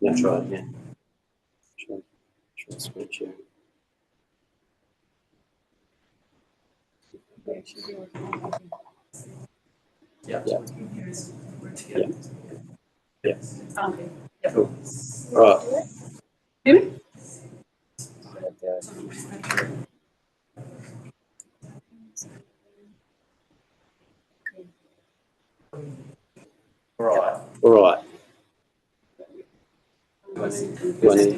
Yeah, try it, yeah. Try screen share. Yeah. Yeah. Yeah. Yeah. Cool. All right. Hear me? All right. All right. Do I need?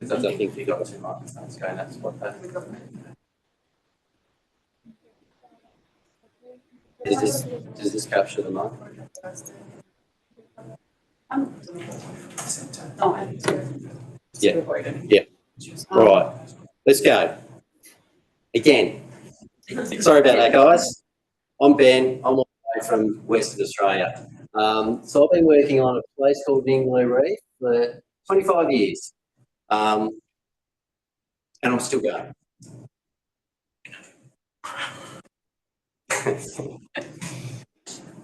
Because I think you got 2 microphones going. That's what that. Does this capture the mic? Yeah. Yeah. All right. Let's go. Again. Sorry about that, guys. I'm Ben. I'm all the way from Western Australia. So I've been working on a place called Ningaloo Reef for 25 years. And I'm still going.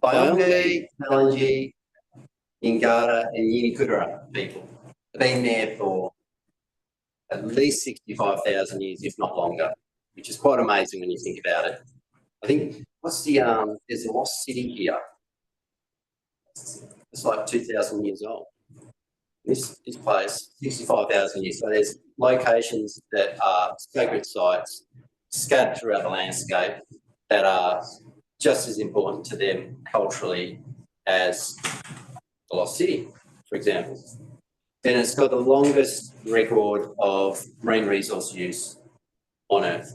Byongi, Melangi, Ngara and Yinikudara people have been there for at least 65,000 years, if not longer, which is quite amazing when you think about it. I think, what's the, there's a lost city here. It's like 2,000 years old. This place, 65,000 years. So there's locations that are sacred sites scattered throughout the landscape that are just as important to them culturally as the lost city, for example. And it's got the longest record of marine resource use on Earth.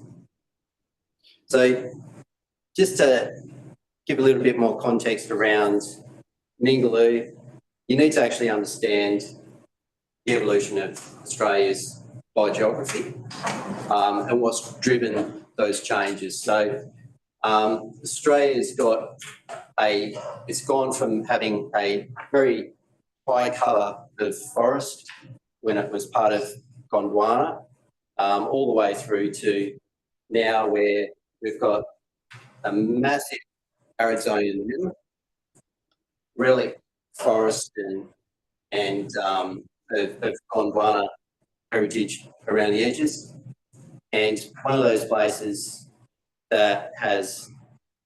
So just to give a little bit more context around Ningaloo, you need to actually understand the evolution of Australia's biogeography and what's driven those changes. So Australia's got it's gone from having a very high cover of forest when it was part of Gondwana, all the way through to now where we've got a massive arid zone in the middle, relic forest and of Gondwana heritage around the edges. And one of those places that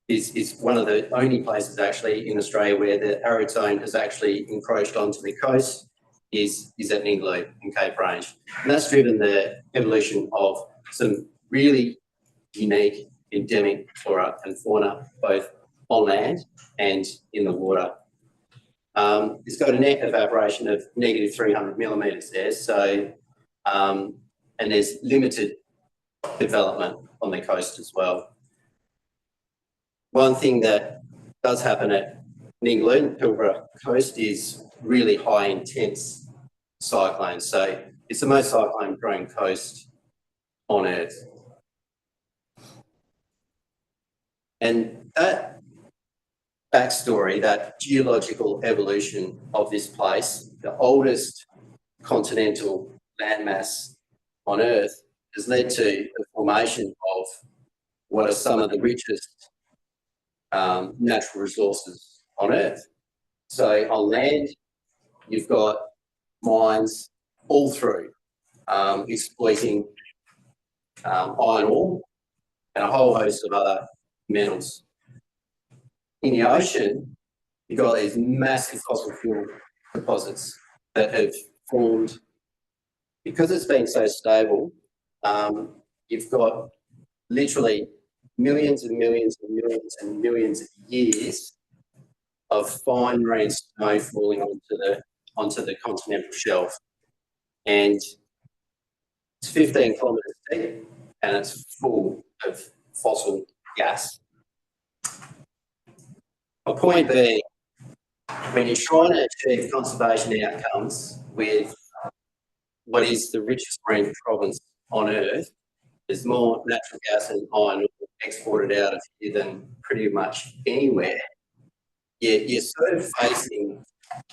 is one of the only places actually in Australia where the arid zone has actually encroached onto the coast is at Ningaloo in Cape Range. And that's driven the evolution of some really unique endemic flora and fauna, both on land and in the water. It's got a net evaporation of negative 300 millimetres there, so, and there's limited development on the coast as well. One thing that does happen at Ningaloo, Pilbara coast, is really high intense cyclones. So it's the most cyclone prone coast on Earth. And that backstory, that geological evolution of this place, the oldest continental landmass on Earth, has led to the formation of what are some of the richest natural resources on Earth. So on land, you've got mines all through, exploiting iron ore and a whole host of other metals. In the ocean, you've got these massive fossil fuel deposits that have formed. Because it's been so stable, you've got literally millions and millions and millions and millions of years of fine marine snow falling onto the continental shelf. And it's 15 kilometres deep and it's full of fossil gas. My point being, when you're trying to achieve conservation outcomes with what is the richest marine province on Earth, There's more natural gas and iron ore exported out of here than pretty much anywhere. You're sort of facing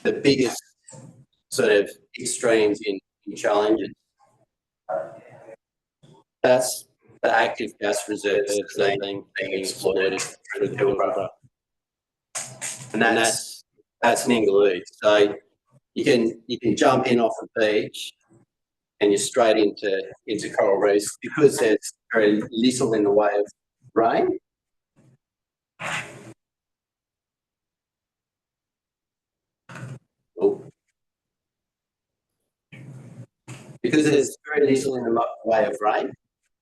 the biggest sort of extremes in challenges. That's the active gas reserves that are being exploited through the Pilbara. And that's Ningaloo. So you can jump in off the beach and you're straight into coral reefs because there's very little in the way of rain. Oh. Because there's very little in the way of rain,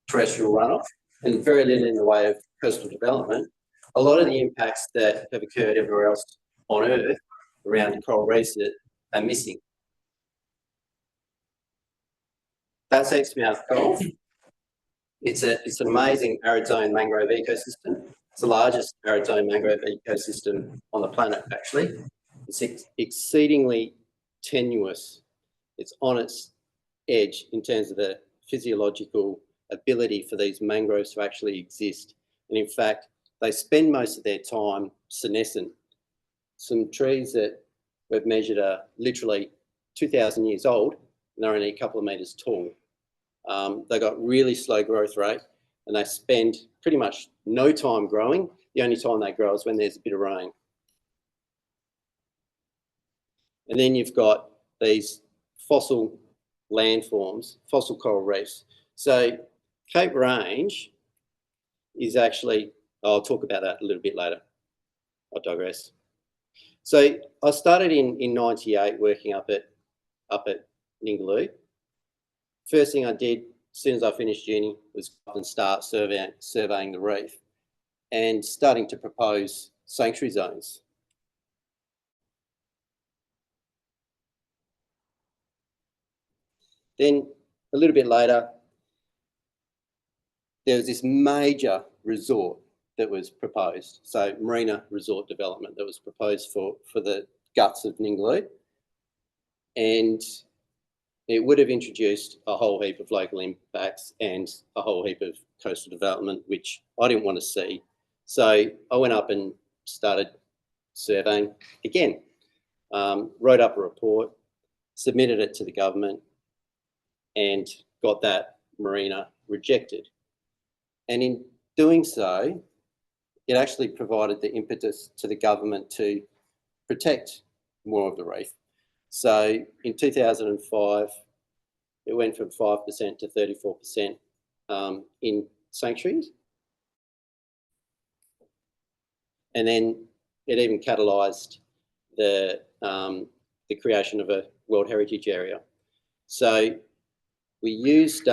terrestrial runoff, and very little in the way of coastal development, a lot of the impacts that have occurred everywhere else on Earth around coral reefs are missing. That's Exmouth Gulf. It's an amazing arid zone mangrove ecosystem. It's the largest arid zone mangrove ecosystem on the planet, actually. It's exceedingly tenuous. It's on its edge in terms of the physiological ability for these mangroves to actually exist. And in fact, they spend most of their time senescent. Some trees that we've measured are literally 2,000 years old, and they're only a couple of metres tall. They've got really slow growth rate, and they spend pretty much no time growing. The only time they grow is when there's a bit of rain. And then you've got these fossil landforms, fossil coral reefs. So Cape Range is actually, I'll talk about that a little bit later. I digress. So I started in 98 working up at Ningaloo. First thing I did as soon as I finished uni was go up and start surveying the reef and starting to propose sanctuary zones. Then a little bit later, there was this major resort that was proposed. So marina resort development that was proposed for the guts of Ningaloo. And it would have introduced a whole heap of local impacts and a whole heap of coastal development, which I didn't want to see. So I went up and started surveying again, wrote up a report, submitted it to the government, and got that marina rejected. And in doing so, it actually provided the impetus to the government to protect more of the reef. So in 2005, it went from 5% to 34% in sanctuaries. And then it even catalysed the creation of a World Heritage Area. So we used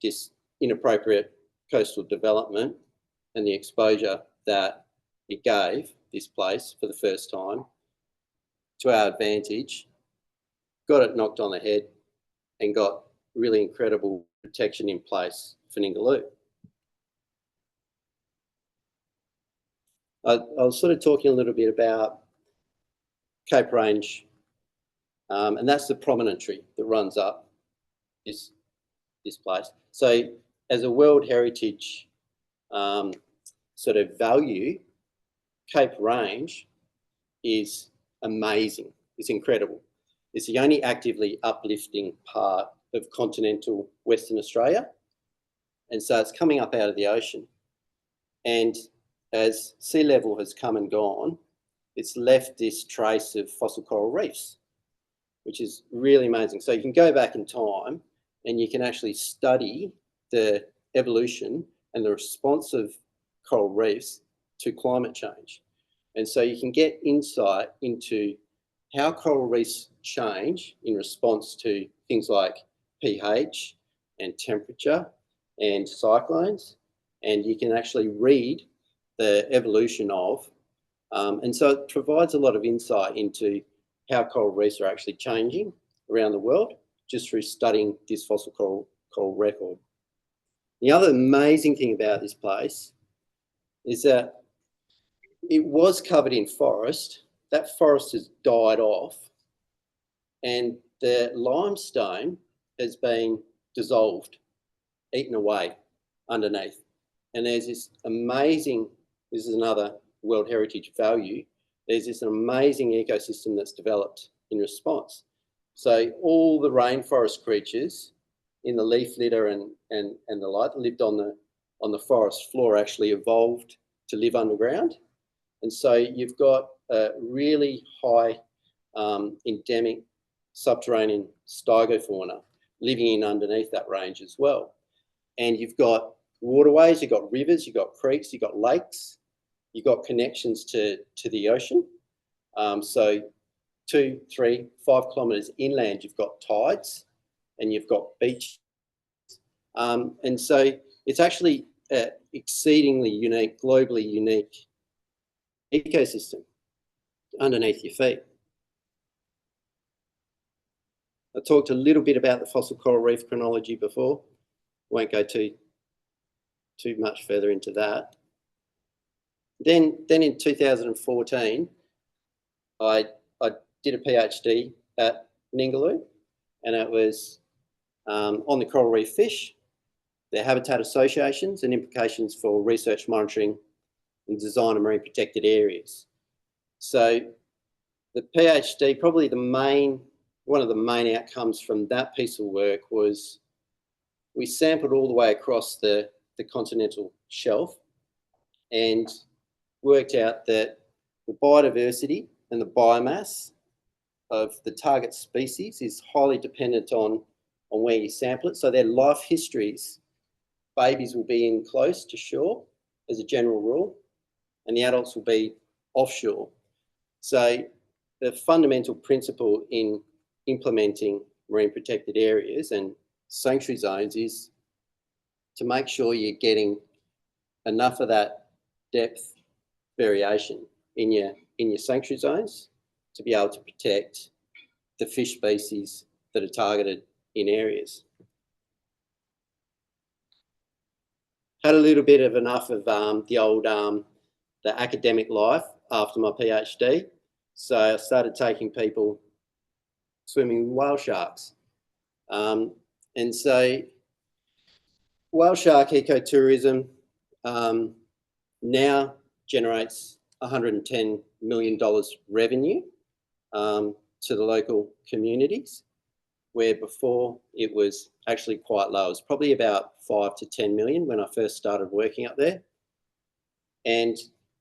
this inappropriate coastal development and the exposure that it gave this place for the first time to our advantage, got it knocked on the head and got really incredible protection in place for Ningaloo. I was sort of talking a little bit about Cape Range, and that's the promontory that runs up this place. So as a World Heritage sort of value, Cape Range is amazing. It's incredible. It's the only actively uplifting part of continental Western Australia. And so it's coming up out of the ocean. And as sea level has come and gone, it's left this trace of fossil coral reefs, which is really amazing. So you can go back in time and you can actually study the evolution and the response of coral reefs to climate change. And so you can get insight into how coral reefs change in response to things like pH and temperature and cyclones. And you can actually read the evolution of, and so it provides a lot of insight into how coral reefs are actually changing around the world just through studying this fossil coral record. The other amazing thing about this place is that it was covered in forest. That forest has died off and the limestone has been dissolved, eaten away underneath. And there's this amazing, this is another World Heritage value, there's this amazing ecosystem that's developed in response. So all the rainforest creatures in the leaf litter and the like that lived on the forest floor actually evolved to live underground. And so you've got a really high endemic subterranean stygofauna living in underneath that range as well. And you've got waterways, you've got rivers, you've got creeks, you've got lakes, you've got connections to the ocean. So 2, 3, 5 kilometres inland, you've got tides and you've got beach. And so it's actually an exceedingly unique, globally unique ecosystem underneath your feet. I talked a little bit about the fossil coral reef chronology before. Won't go too much further into that. Then in 2014, I did a PhD at Ningaloo, and it was on the coral reef fish, their habitat associations and implications for research monitoring and design of marine protected areas. So the PhD, probably one of the main outcomes from that piece of work was we sampled all the way across the continental shelf and worked out that the biodiversity and the biomass of the target species is highly dependent on where you sample it. So their life histories, babies will be in close to shore as a general rule, and the adults will be offshore. So the fundamental principle in implementing marine protected areas and sanctuary zones is to make sure you're getting enough of that depth variation in your sanctuary zones to be able to protect the fish species that are targeted in areas. Had a little bit of enough of the academic life after my PhD. So I started taking people swimming with whale sharks. And so whale shark ecotourism now generates $110 million revenue to the local communities, where before it was actually quite low. It was probably about 5 to 10 million when I first started working up there. And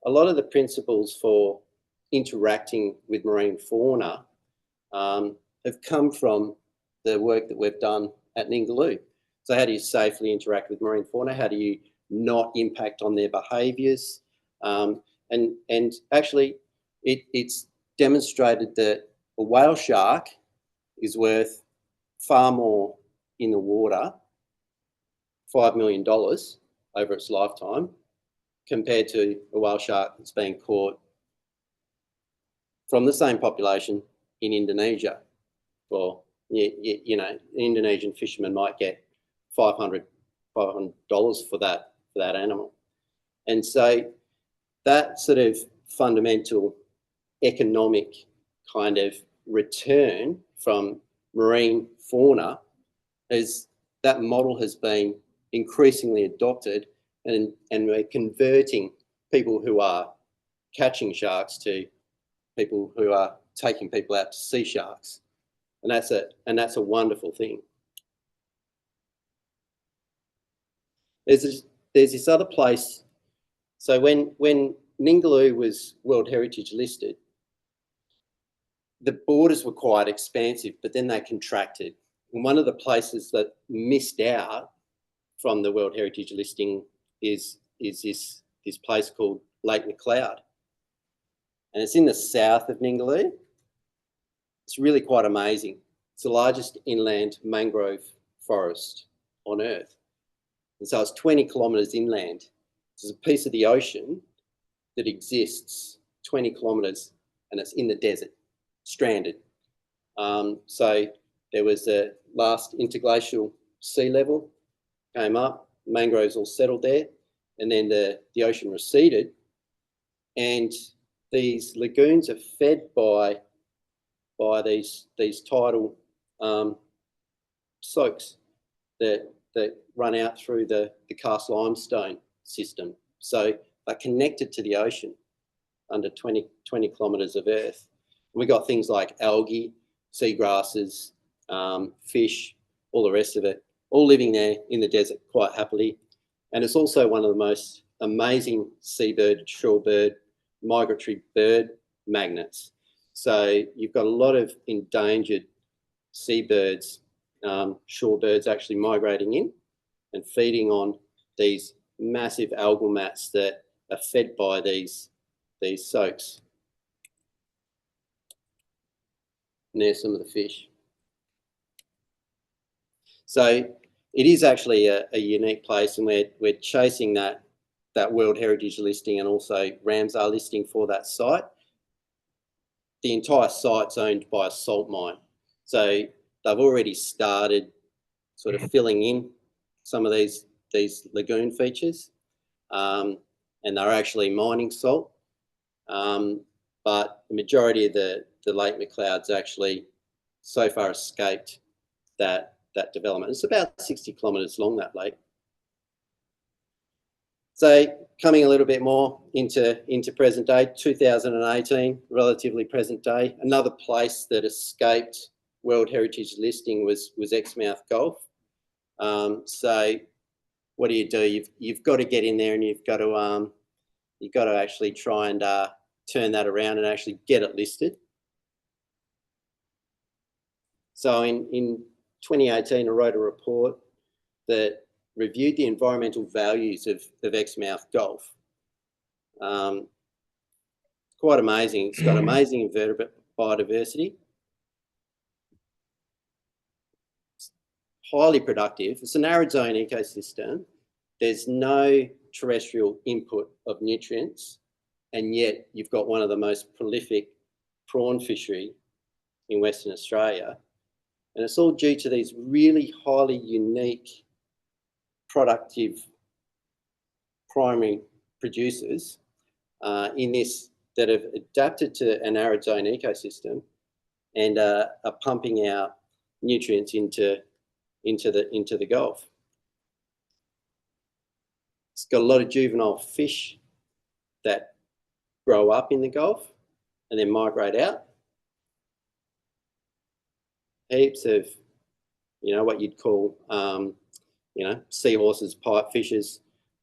a lot of the principles for interacting with marine fauna have come from the work that we've done at Ningaloo. So how do you safely interact with marine fauna? How do you not impact on their behaviours? And actually, it's demonstrated that a whale shark is worth far more in the water, $5 million over its lifetime, compared to a whale shark that's being caught from the same population in Indonesia. For, you know, an Indonesian fisherman might get $500 for that animal. And so that sort of fundamental economic kind of return from marine fauna, is that model has been increasingly adopted, and we're converting people who are catching sharks to people who are taking people out to see sharks. And that's a wonderful thing. There's this other place. So when Ningaloo was World Heritage listed, the borders were quite expansive, but then they contracted. And one of the places that missed out from the World Heritage listing is this place called Lake McLeod. And it's in the south of Ningaloo. It's really quite amazing. It's the largest inland mangrove forest on Earth. And so it's 20 kilometres inland. There's a piece of the ocean that exists 20 kilometres, and it's in the desert, stranded. So there was a last interglacial sea level came up, mangroves all settled there, and then the ocean receded, and these lagoons are fed by these tidal soaks that that run out through the karst limestone system. So they're connected to the ocean under 20 kilometres of earth. We got things like algae, seagrasses, fish, all the rest of it, all living there in the desert quite happily. And it's also one of the most amazing seabird, shorebird, migratory bird magnets. So you've got a lot of endangered seabirds, shorebirds actually migrating in and feeding on these massive algal mats that are fed by these soaks. And there's some of the fish. So it is actually a unique place, and we're chasing that World Heritage listing and also Ramsar listing for that site. The entire site's owned by a salt mine. So they've already started sort of filling in some of these lagoon features, and they're actually mining salt. But the majority of the Lake McLeod's actually so far escaped that development. It's about 60 kilometres long, that lake. So coming a little bit more into present day, 2018, relatively present day. Another place that escaped World Heritage listing was Exmouth Gulf. So what do? You've got to get in there, and you've got to actually try and turn that around and actually get it listed. So in 2018, I wrote a report that reviewed the environmental values of Exmouth Gulf. Quite amazing. It's got amazing invertebrate biodiversity. It's highly productive. It's an arid zone ecosystem. There's no terrestrial input of nutrients, and yet you've got one of the most prolific prawn fishery in Western Australia. And it's all due to these really highly unique, productive primary producers in this that have adapted to an arid zone ecosystem and are pumping out nutrients into the Gulf. It's got a lot of juvenile fish that grow up in the Gulf and then migrate out. Heaps of, what you'd call, seahorses, pipefishes,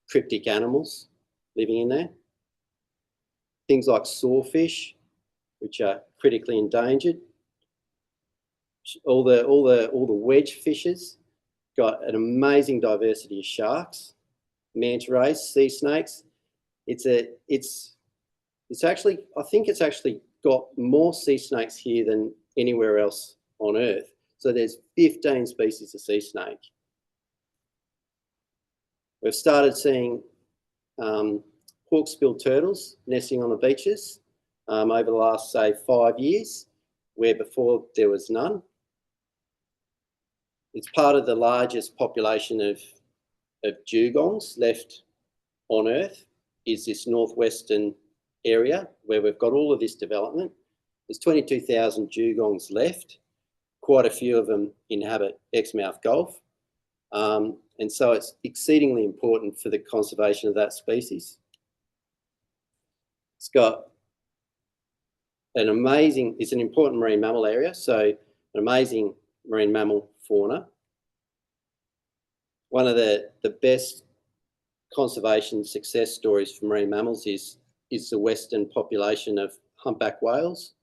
cryptic animals living in there. Things like sawfish, which are critically endangered. All the wedge fishes, got an amazing diversity of sharks, manta rays, sea snakes. It's actually, I think it's actually got more sea snakes here than anywhere else on Earth. So there's 15 species of sea snake. We've started seeing hawksbill turtles nesting on the beaches over the last, say, 5 years, where before there was none. It's part of the largest population of dugongs left on Earth, is this northwestern area where we've got all of this development. There's 22,000 dugongs left. Quite a few of them inhabit Exmouth Gulf. And so it's exceedingly important for the conservation of that species. It's got an amazing, it's an important marine mammal area, so an amazing marine mammal fauna. One of the best conservation success stories for marine mammals is the western population of humpback whales.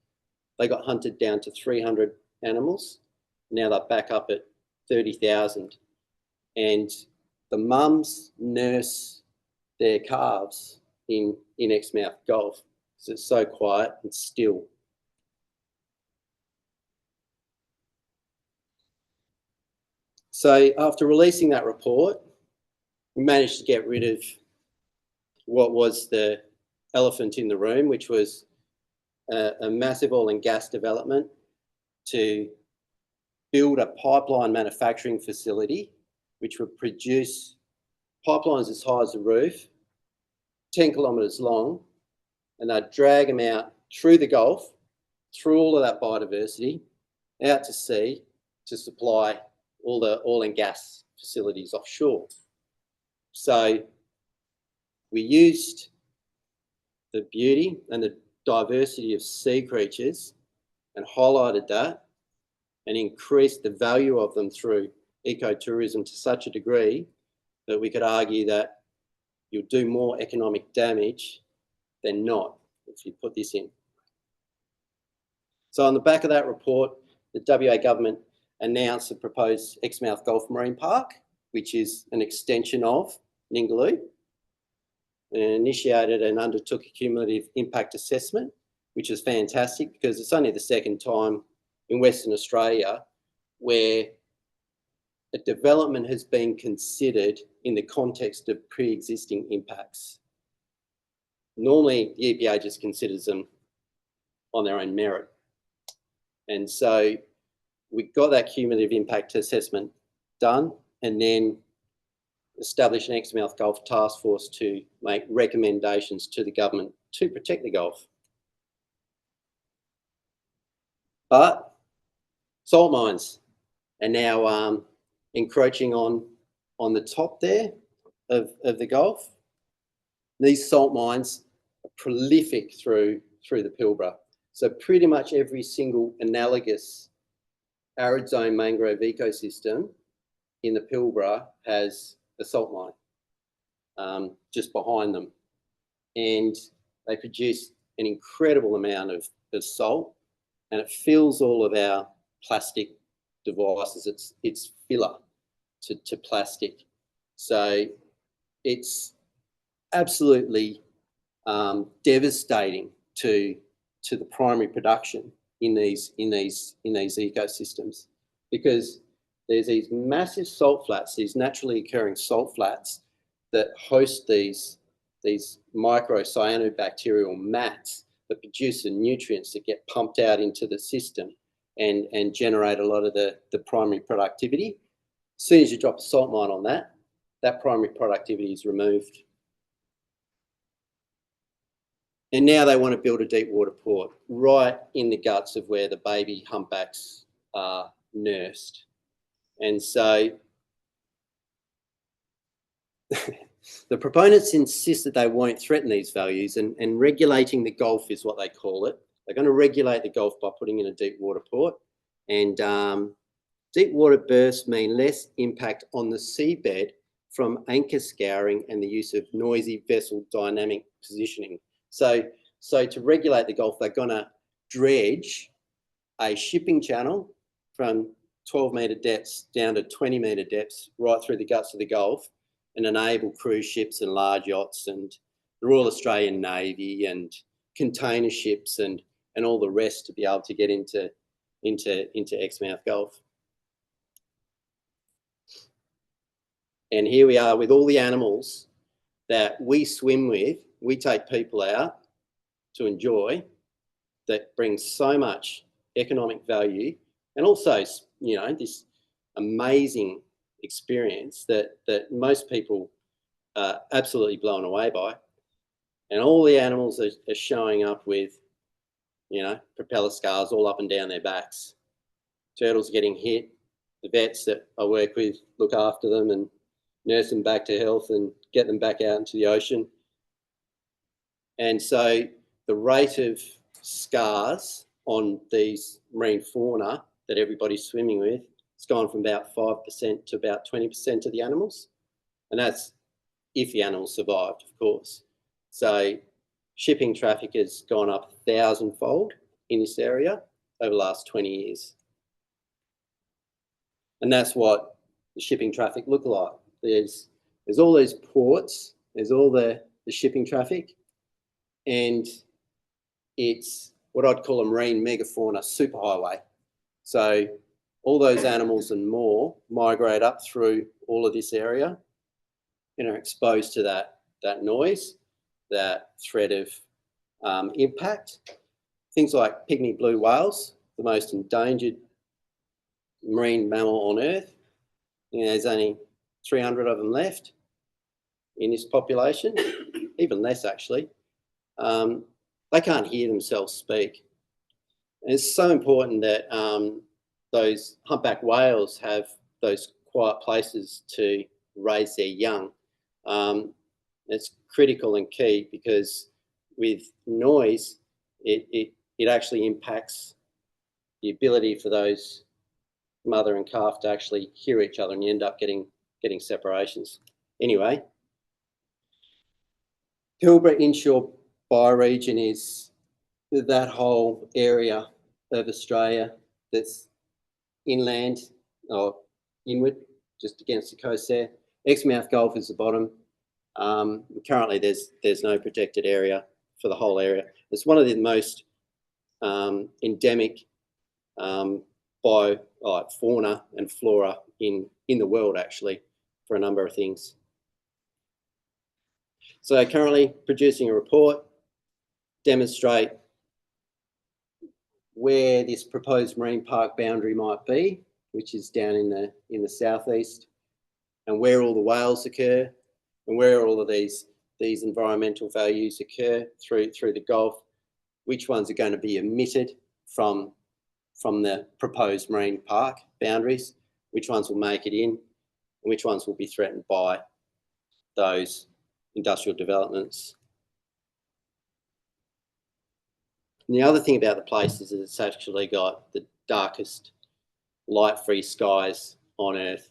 They got hunted down to 300 animals. Now they're back up at 30,000. And the mums nurse their calves in Exmouth Gulf because it's so quiet and still. So after releasing that report, we managed to get rid of what was the elephant in the room, which was a massive oil and gas development to build a pipeline manufacturing facility which would produce pipelines as high as the roof, 10 kilometres long, and they'd drag them out through the Gulf, through all of that biodiversity, out to sea to supply all the oil and gas facilities offshore. So we used the beauty and the diversity of sea creatures and highlighted that and increased the value of them through ecotourism to such a degree that we could argue that you'll do more economic damage than not if you put this in. So on the back of that report, the WA government announced the proposed Exmouth Gulf Marine Park, which is an extension of Ningaloo, and initiated and undertook a cumulative impact assessment, which is fantastic because it's only the second time in Western Australia where a development has been considered in the context of pre-existing impacts. Normally, the EPA just considers them on their own merit. And so we got that cumulative impact assessment done and then established an Exmouth Gulf Task Force to make recommendations to the government to protect the Gulf. But salt mines are now encroaching on the top there of the Gulf. These salt mines are prolific through the Pilbara. So pretty much every single analogous arid zone mangrove ecosystem in the Pilbara has a salt mine just behind them. And they produce an incredible amount of salt, and it fills all of our plastic devices. It's filler to plastic. So it's absolutely devastating to the primary production in these ecosystems, because there's these massive salt flats, these naturally occurring salt flats that host these micro cyanobacterial mats that produce the nutrients that get pumped out into the system and generate a lot of the primary productivity. As soon as you drop a salt mine on that primary productivity is removed. And now they want to build a deep water port right in the guts of where the baby humpbacks are nursed. And so the proponents insist that they won't threaten these values, and regulating the Gulf is what they call it. They're going to regulate the Gulf by putting in a deep water port. And deep water berths mean less impact on the seabed from anchor scouring and the use of noisy vessel dynamic positioning. So to regulate the Gulf, they're going to dredge a shipping channel from 12-metre depths down to 20-metre depths right through the guts of the Gulf and enable cruise ships and large yachts and the Royal Australian Navy and container ships and all the rest to be able to get into Exmouth Gulf. And here we are with all the animals that we swim with, we take people out to enjoy, that brings so much economic value and also, you know, this amazing experience that most people are absolutely blown away by. And all the animals are showing up with, you know, propeller scars all up and down their backs. Turtles getting hit. The vets that I work with look after them and nurse them back to health and get them back out into the ocean. And so the rate of scars on these marine fauna that everybody's swimming with, it's gone from about 5% to about 20% of the animals. And that's if the animals survived, of course. So shipping traffic has gone up 1,000-fold in this area over the last 20 years. And that's what the shipping traffic look like. There's all those ports, there's all the shipping traffic, and it's what I'd call a marine megafauna superhighway. So all those animals and more migrate up through all of this area and are exposed to that noise, that threat of impact. Things like pygmy blue whales, the most endangered marine mammal on Earth. You know, there's only 300 of them left in this population, even less actually. They can't hear themselves speak. And it's so important that those humpback whales have those quiet places to raise their young. It's critical and key because with noise, it actually impacts the ability for those mother and calf to actually hear each other, and you end up getting separations. Anyway, Pilbara inshore bioregion is that whole area of Australia that's inland or inward, just against the coast there. Exmouth Gulf is the bottom. Currently, there's no protected area for the whole area. It's one of the most endemic fauna and flora in the world, actually, for a number of things. So currently producing a report, demonstrate where this proposed marine park boundary might be, which is down in the southeast, and where all the whales occur, and where all of these environmental values occur through the Gulf, which ones are going to be omitted from the proposed marine park boundaries, which ones will make it in, and which ones will be threatened by those industrial developments. And the other thing about the place is that it's actually got the darkest light-free skies on Earth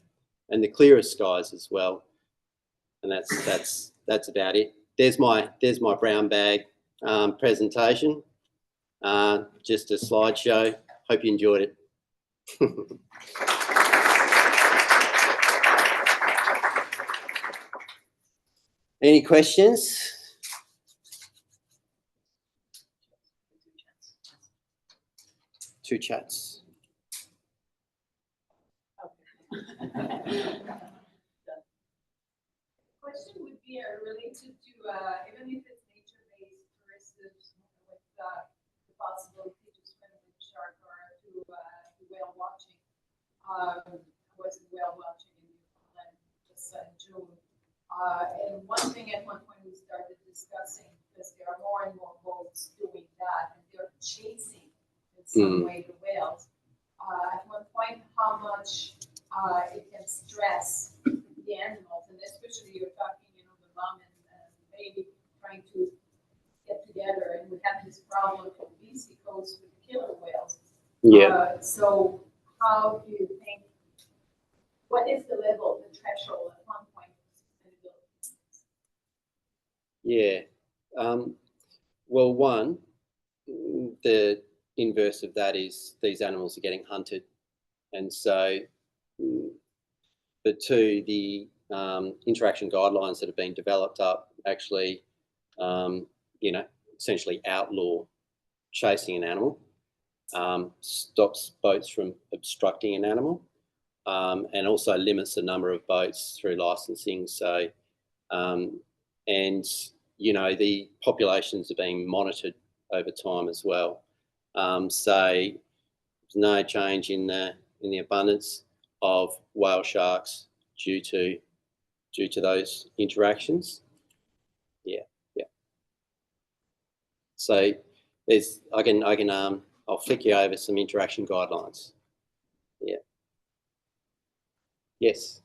and the clearest skies as well. And that's about it. There's my brown bag presentation. Just a slideshow. Hope you enjoyed it. Any questions? Two chats. Question would be related to even if it's nature-based versus with the possibility to swim with a shark or to whale watching. I wasn't whale watching in Newfoundland this June. And one thing at one point we started discussing, because there are more and more boats doing that, and they're chasing in some way the whales. At one point, how much it can stress the animals, and especially you're talking, the mom and the baby trying to get together, and we have this problem from BC coast with the killer whales. Yeah. So how do you think? What is the level, the threshold at one point of sustainability? Yeah. Well, one, the inverse of that is these animals are getting hunted, and so. But two, the interaction guidelines that have been developed up actually, essentially outlaw chasing an animal, stops boats from obstructing an animal, and also limits the number of boats through licensing. So, the populations are being monitored over time as well. So there's no change in the abundance of whale sharks due to those interactions. Yeah. So I'll flick you over some interaction guidelines. Yeah. Yes.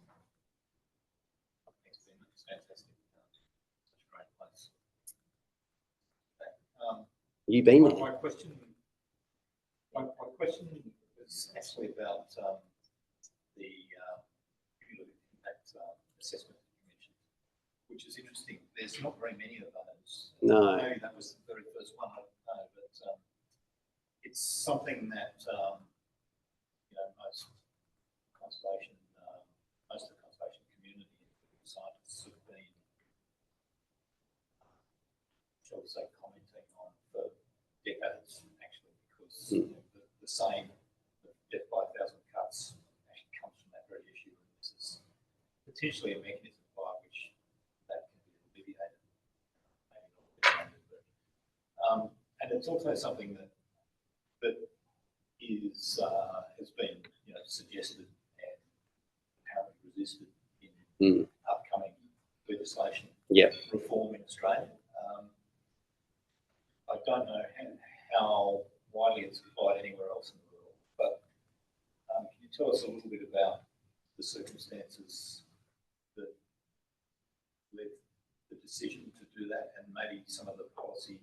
It's fantastic. Such a great place. You been there? My question is actually about the cumulative impact assessment that you mentioned, which is interesting. There's not very many of those. No. Maybe that was the very first one, I don't know, but it's something that most of the conservation community and scientists have been, shall we say, commenting on for decades, actually, because the same death by 1,000 cuts actually comes from that very issue, and this is potentially a mechanism by which that can be alleviated. Maybe not alleviated, but and it's also something that is has been suggested and apparently resisted in upcoming legislation reform in Australia. I don't know how widely it's applied anywhere else in the world, but can you tell us a little bit about the circumstances that led the decision to do that, and maybe some of the policy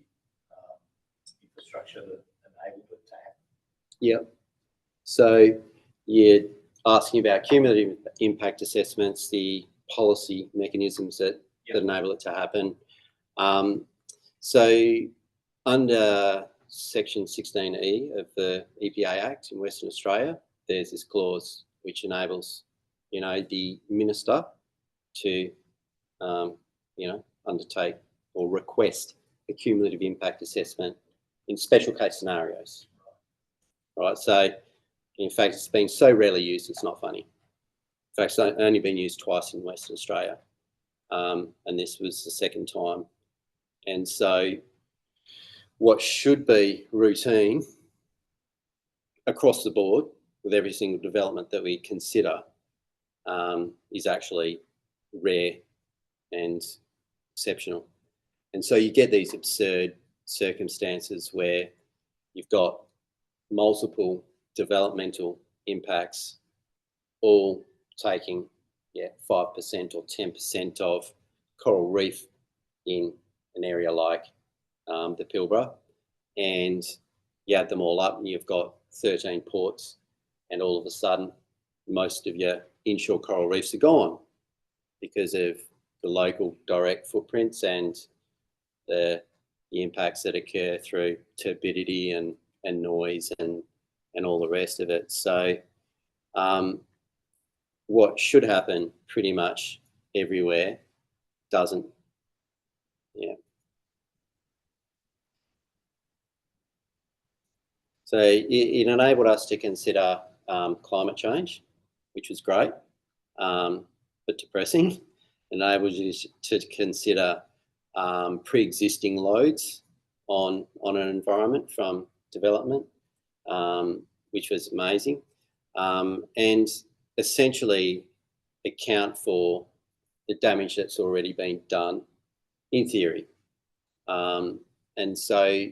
infrastructure that enabled it to happen? Yep. So you're asking about cumulative impact assessments, the policy mechanisms that enable it to happen. So under Section 16E of the EPA Act in Western Australia, there's this clause which enables, you know, the minister to, you know, undertake or request a cumulative impact assessment in special case scenarios. Right. So in fact, it's been so rarely used, it's not funny. In fact, it's only been used twice in Western Australia. And this was the second time. And so what should be routine across the board with every single development that we consider is actually rare and exceptional. And so you get these absurd circumstances where you've got multiple developmental impacts all taking 5% or 10% of coral reef in an area like the Pilbara, and you add them all up and you've got 13 ports, and all of a sudden most of your inshore coral reefs are gone because of the local direct footprints and the impacts that occur through turbidity and noise and all the rest of it. So what should happen pretty much everywhere doesn't. So it enabled us to consider climate change, which was great, but depressing. It enabled you to consider pre-existing loads on an environment from development, which was amazing, and essentially account for the damage that's already been done in theory. And so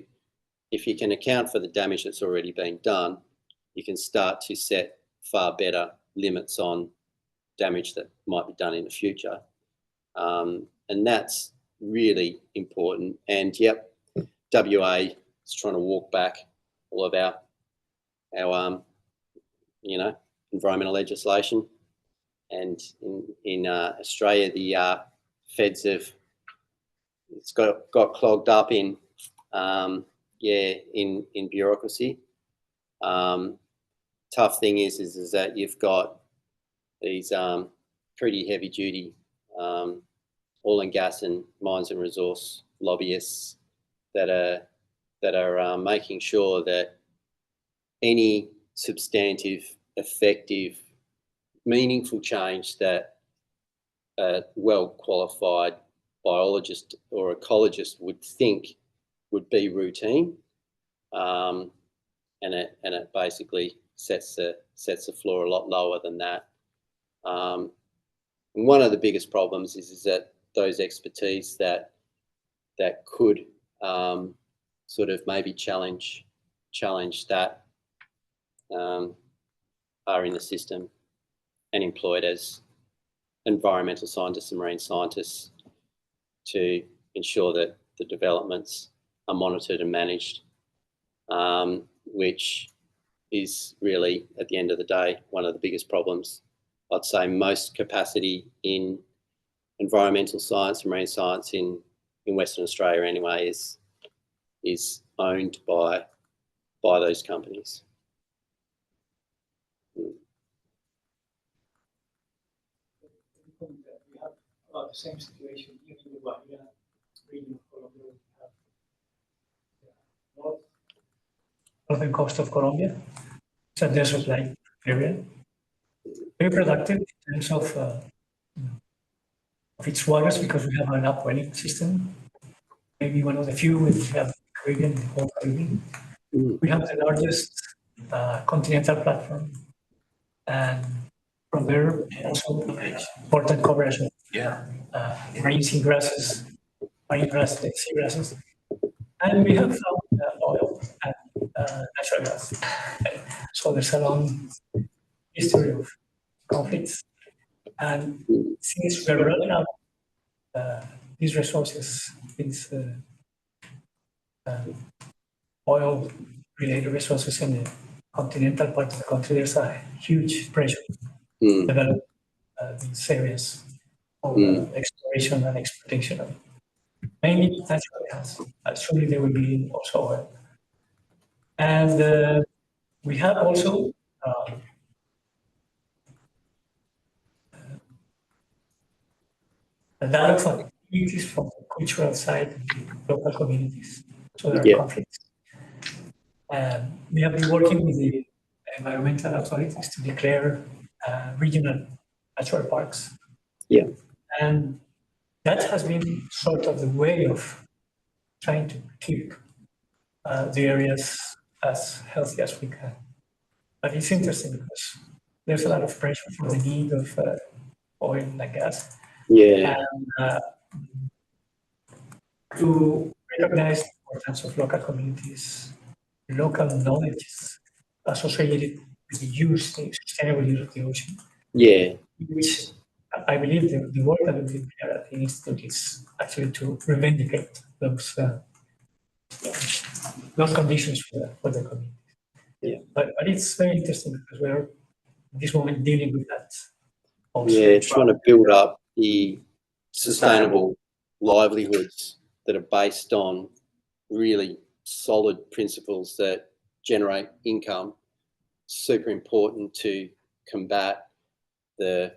if you can account for the damage that's already been done, you can start to set far better limits on damage that might be done in the future. And that's really important. And yep, WA is trying to walk back all of our you know, environmental legislation. And in Australia, the feds have, it's got clogged up in in bureaucracy. Tough thing is that you've got these pretty heavy duty oil and gas and mines and resource lobbyists that are making sure that any substantive, effective, meaningful change that a well-qualified biologist or ecologist would think would be routine, and it basically sets the floor a lot lower than that. And one of the biggest problems is that those expertise that could sort of maybe challenge that are in the system and employed as environmental scientists and marine scientists to ensure that the developments are monitored and managed, which is really, at the end of the day, one of the biggest problems. I'd say most capacity in environmental science and marine science in Western Australia anyway is owned by those companies. We have about the same situation in the Bahia region of Colombia. We have northern coast of Colombia. It's a desert-like area. Very productive in terms of its waters because we have an upwelling system. Maybe one of the few we have Caribbean, the whole Caribbean. We have the largest continental platform, and from there also important coverage of marine seagrasses, seagrasses, and we have found oil and natural gas. So there's a long history of conflicts And since we're running out these resources, these oil-related resources in the continental part of the country, there's a huge pressure to develop these areas of exploration and exploitation of mainly natural gas. Surely there will be also oil. And we have also a lot of activities from the cultural side, local communities. So there are conflicts. We have been working with the environmental authorities to declare regional natural parks. Yeah. And that has been sort of the way of trying to keep the areas as healthy as we can. But it's interesting because there's a lot of pressure for the need of oil and gas. Yeah. And to recognize the importance of local communities, local knowledge associated with the use, the sustainable use of the ocean. Yeah. Which I believe the work that we did here at the Institute is actually to reivindicate those conditions for the community. Yeah. But it's very interesting because we're at this moment dealing with that. Also. Yeah, trying to build up the sustainable livelihoods that are based on really solid principles that generate income. Super important to combat the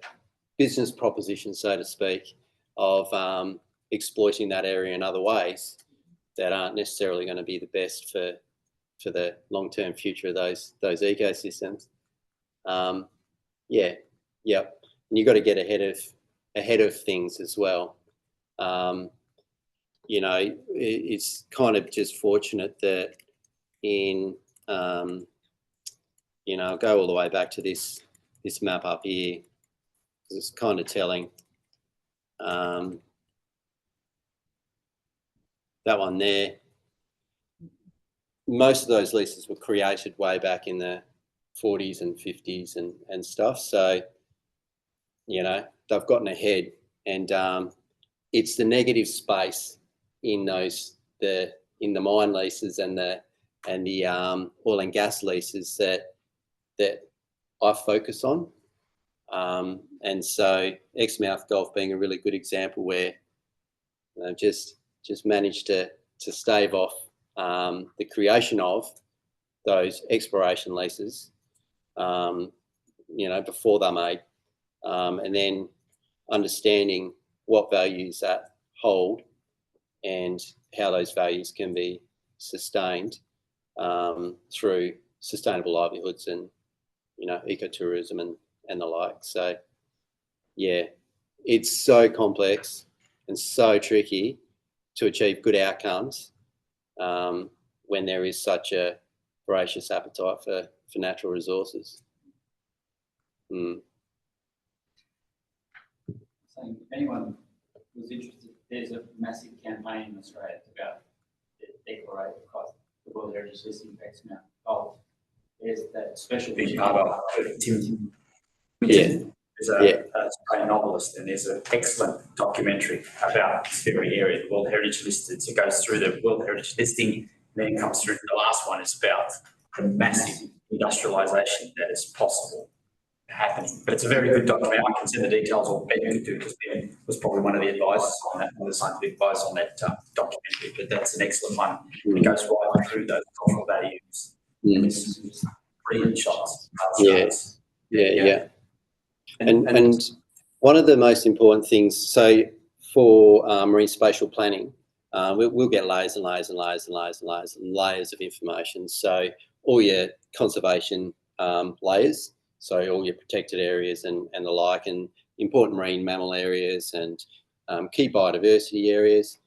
business proposition, so to speak, of exploiting that area in other ways that aren't necessarily going to be the best for the long-term future of those ecosystems. And you've got to get ahead of things as well. You know, it's kind of just fortunate that in you know, I'll go all the way back to this map up here, because it's kind of telling. That one there, most of those leases were created way back in the 40s and 50s and stuff. So, you know, they've gotten ahead, and it's the negative space in those in the mine leases and the oil and gas leases that I focus on. And so Exmouth Golf being a really good example where just managed to stave off the creation of those exploration leases, you know, before they're made, and then understanding what values that hold and how those values can be sustained through sustainable livelihoods and, you know, ecotourism and the like. So, yeah, it's so complex and so tricky to achieve good outcomes when there is such a voracious appetite for natural resources. So if anyone was interested, there's a massive campaign in Australia about the declaration of the World Heritage Listing of Exmouth Golf. There's that special big part of Tim. Yeah. There's a Australian novelist, and there's an excellent documentary about this very area, the World Heritage List. It goes through the World Heritage Listing, and then comes through the last one is about the massive industrialisation that is possible happening. But it's a very good documentary. I can send the details, or Ben could do, because Ben was probably one of the advisors on that, one of the scientific advisors on that documentary. But that's an excellent one. It goes right through those cultural values. It's brilliant shots. Yeah. And one of the most important things, so for marine spatial planning, we'll get layers and layers and layers and layers and layers and layers of information. So all your conservation layers, so all your protected areas and the like, and important marine mammal areas and key biodiversity areas,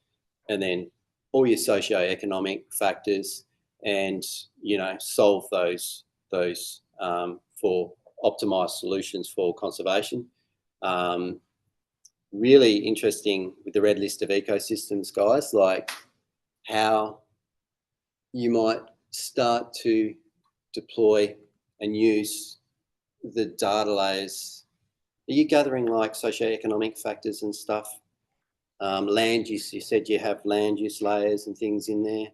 and then all your socio-economic factors, and, you know, solve those for optimised solutions for conservation. Really interesting with the red list of ecosystems, guys, like how you might start to deploy and use the data layers you gathering like socioeconomic factors and stuff? Land use, you said you have land use layers and things in there.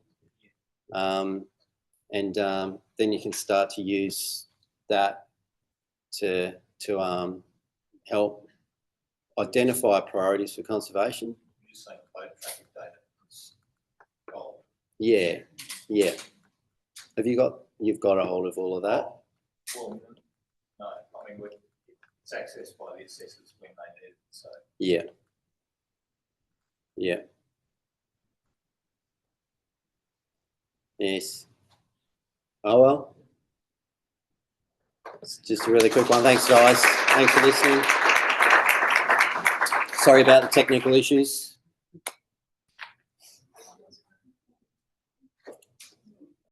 Then you can start to use that to help identify priorities for conservation. You're just saying cloud traffic data. Oh, Yeah, yeah. You've got a hold of all of that? well, no, I mean, it's accessed by the assessors when they need it, so. Yeah. Yeah. Yes. Oh, well. It's just a really quick one. Thanks, guys. Thanks for listening. Sorry about the technical issues.